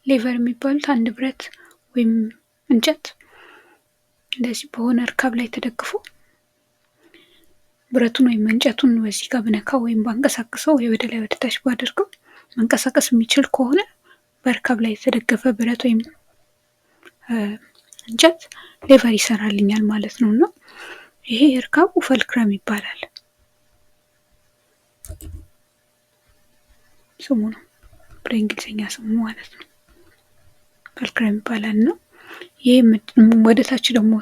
ሌቨር የሚባሉት አንድ ብረት ወይም እንጨት እንደዚህ በሆነ እርካብ ላይ ተደግፎ ብረቱን ወይም እንጨቱን በዚህ ጋር ብነካው ወይም ባንቀሳቅሰው ወደ ላይ ወደ ታች ባደርገው መንቀሳቀስ የሚችል ከሆነ በእርካብ ላይ የተደገፈ ብረት ወይም እንጨት ሌቨር ይሰራልኛል ማለት ነው። እና ይሄ እርካቡ ፈልክረም ይባላል ስሙ ነው፣ በእንግሊዝኛ ስሙ ማለት ነው። ፈልክረም ይባላል። እና ይሄ ወደ ታች ደግሞ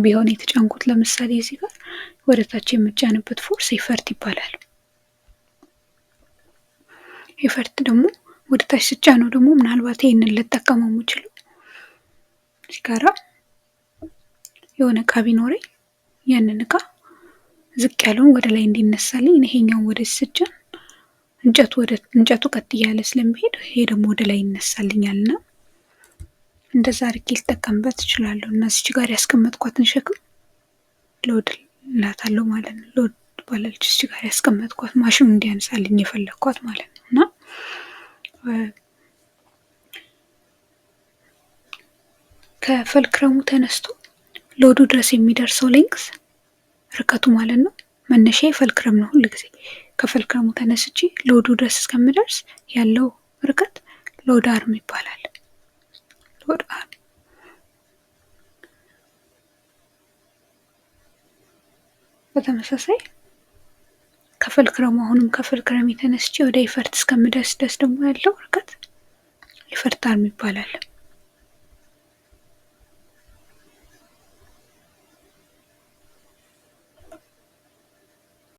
ቢሆን የተጫንኩት ለምሳሌ እዚህ ጋር ወደ ታች የምጫንበት ፎርስ ኤፈርት ይባላል። ኤፈርት ደግሞ ወደ ታች ስጫነው ደግሞ ምናልባት ይሄንን ልጠቀመው የምችለው እዚህ ጋራ የሆነ እቃ ቢኖረኝ ያንን እቃ ዝቅ ያለውን ወደ ላይ እንዲነሳልኝ ይሄኛውን ወደ ስጫን እንጨቱ ቀጥ እያለ ስለሚሄድ ይሄ ደግሞ ወደ ላይ ይነሳልኛልና እንደዛ አድርጌ ልጠቀምበት እችላለሁ። እና እዚች ጋር ያስቀመጥኳትን ሸክም ሎድ እላታለሁ ማለት ነው። ሎድ ትባላለች። እዚች ጋር ያስቀመጥኳት ማሽኑ እንዲያነሳልኝ የፈለግኳት ማለት ነው። እና ከፈልክረሙ ተነስቶ ሎዱ ድረስ የሚደርሰው ሌንግዝ ርቀቱ ማለት ነው መነሻዬ ፈልክረም ነው። ሁልጊዜ ከፈልክረሙ ተነስቼ ሎዱ ድረስ እስከምደርስ ያለው ርቀት ሎድ አርም ይባላል። ሎድ አርም በተመሳሳይ ከፈልክረሙ አሁንም ከፈልክረም ተነስቼ ወደ ኤፈርት እስከምደርስ ድረስ ደግሞ ያለው ርቀት ኤፈርት አርም ይባላል።